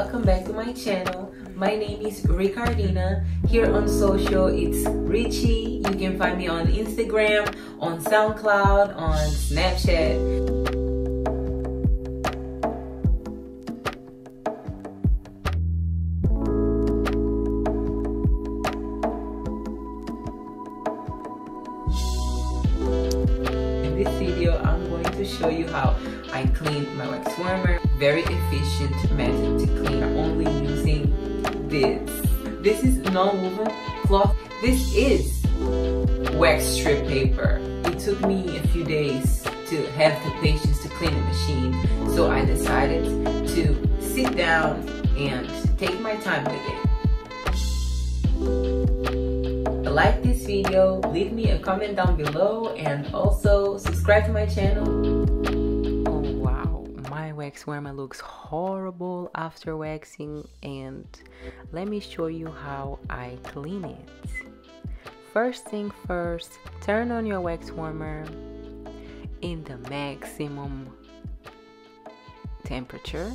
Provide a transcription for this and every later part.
welcome back to my channel. My name is Ricardina. Here on social it's Richie. You can find me on Instagram, on SoundCloud, on Snapchat. In this video I'm going to show you how I clean my wax warmer. Very efficient method to clean. I'm only using this. This is non-woven cloth. This is wax strip paper. It took me a few days to have the patience to clean the machine, so I decided to sit down and take my time with it. Like this video, leave me a comment down below, and also subscribe to my channel. My wax warmer looks horrible after waxing, and let me show you how I clean it. First thing first, turn on your wax warmer in the maximum temperature.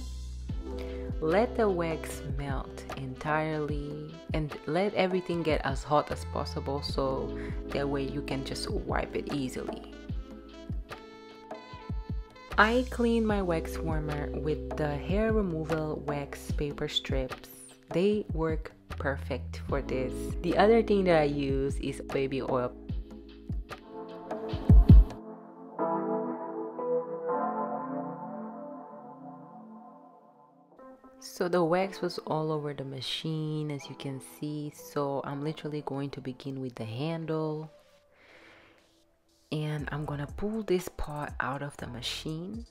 Let the wax melt entirely and let everything get as hot as possible, so that way you can just wipe it easily. I clean my wax warmer with the hair removal wax paper strips. They work perfect for this. The other thing that I use is baby oil. So the wax was all over the machine, as you can see, so I'm literally going to begin with the handle. And I'm gonna pull this pot out of the machine.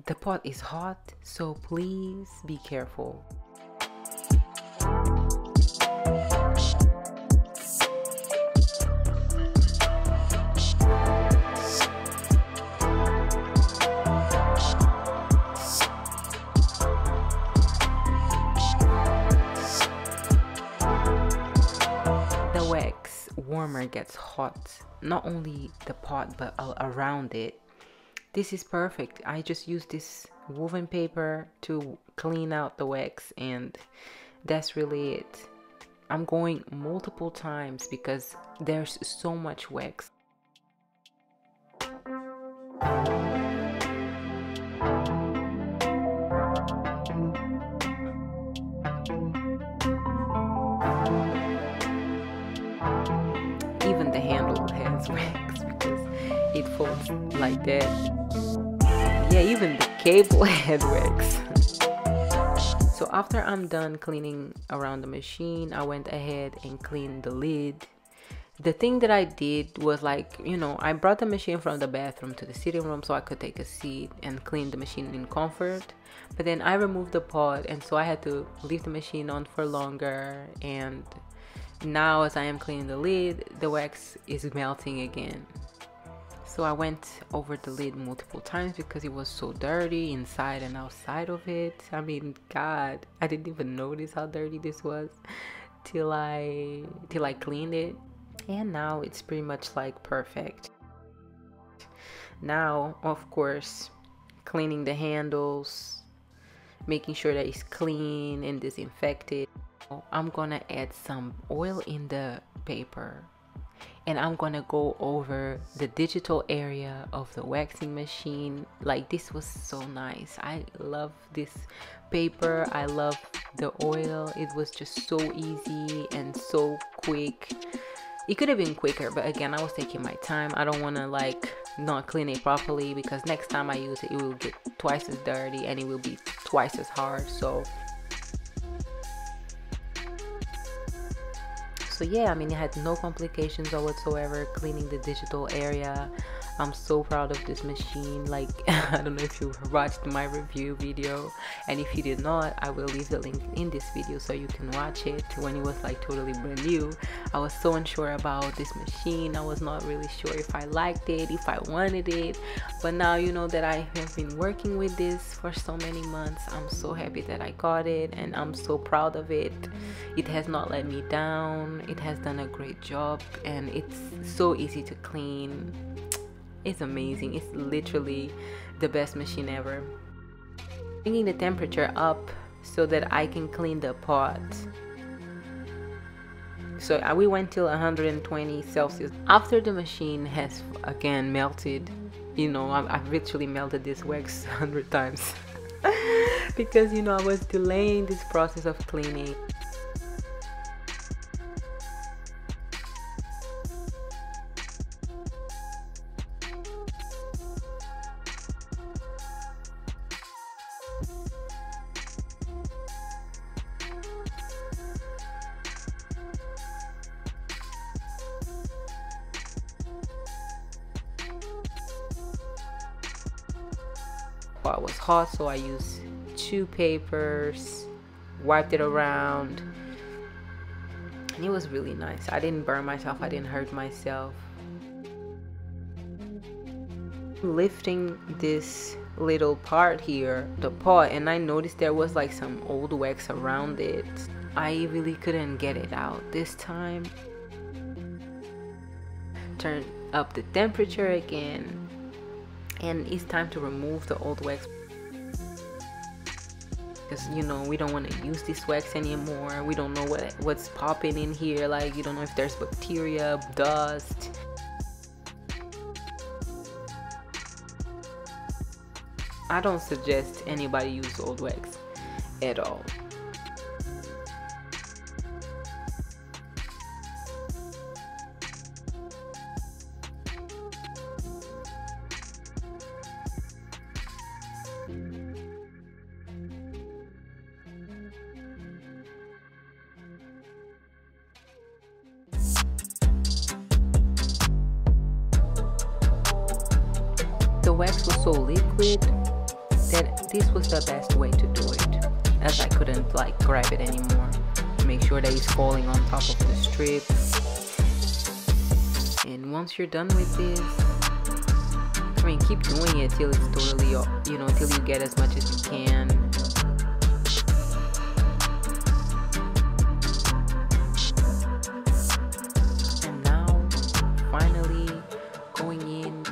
The pot is hot, so please be careful. The wax warmer gets hot, not only the pot but around it. This is perfect. I just use this woven paper to clean out the wax, and that's really it. I'm going multiple times because there's so much wax. Even the handle has wax because it folds like that. Yeah, even the cable had wax. So after I'm done cleaning around the machine, I went ahead and cleaned the lid. The thing that I did was, like, you know, I brought the machine from the bathroom to the sitting room so I could take a seat and clean the machine in comfort. But then I removed the pot, and so I had to leave the machine on for longer, and now as I am cleaning the lid, the wax is melting again. So I went over the lid multiple times because it was so dirty inside and outside of it. I mean, God, I didn't even notice how dirty this was till I cleaned it. And now it's pretty much like perfect. Now, of course, cleaning the handles, making sure that it's clean and disinfected. I'm gonna add some oil in the paper, and I'm gonna go over the digital area of the waxing machine. Like, this was so nice. I love this paper. I love the oil. It was just so easy and so quick. It could have been quicker, but again, I was taking my time. I don't want to like not clean it properly, because next time I use it, it will get twice as dirty and it will be twice as hard. So yeah, I mean, it had no complications whatsoever cleaning the digital area. I'm so proud of this machine. Like, I don't know if you watched my review video, and if you did not, I will leave the link in this video so you can watch it. When it was like totally brand new, I was so unsure about this machine. I was not really sure if I liked it, if I wanted it, but now, you know, that I have been working with this for so many months, I'm so happy that I got it, and I'm so proud of it. It has not let me down. It has done a great job, and it's so easy to clean. It's amazing. It's literally the best machine ever. bringing the temperature up so that I can clean the pot. So we went till 120 Celsius. After the machine has again melted, you know, I've literally melted this wax 100 times because, you know, I was delaying this process of cleaning. Pot was hot, so I used 2 papers, wiped it around, and it was really nice. I didn't burn myself, I didn't hurt myself. Lifting this little part here, the pot, and I noticed there was like some old wax around it. I really couldn't get it out this time. Turn up the temperature again, and it's time to remove the old wax because, you know, we don't want to use this wax anymore. We don't know what's popping in here. Like, you don't know if there's bacteria, dust. I don't suggest anybody use old wax at all. The wax was so liquid that this was the best way to do it, as I couldn't like grab it anymore. Make sure that it's falling on top of the strip. And once you're done with this, I mean, keep doing it till it's totally, you know, till you get as much as you can. And now, finally, going in.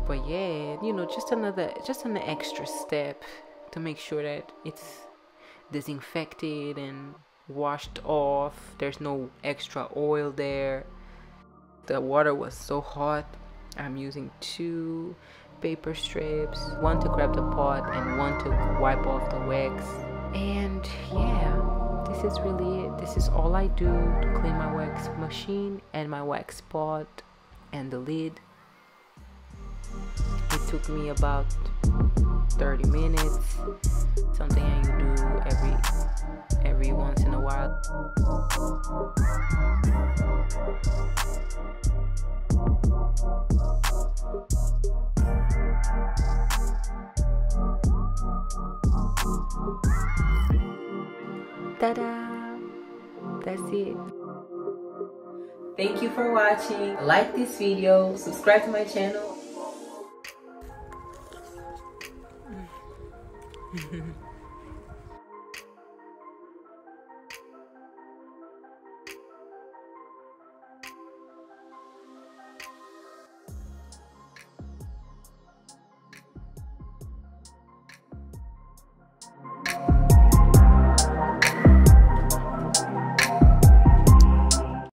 But yeah, you know, just an extra step to make sure that it's disinfected and washed off. There's no extra oil there. The water was so hot. I'm using 2 paper strips, one to grab the pot and one to wipe off the wax. And yeah, this is really it. This is all I do to clean my wax machine and my wax pot and the lid. It took me about 30 minutes, something I do every once in a while. Ta-da! That's it. Thank you for watching. Like this video, subscribe to my channel.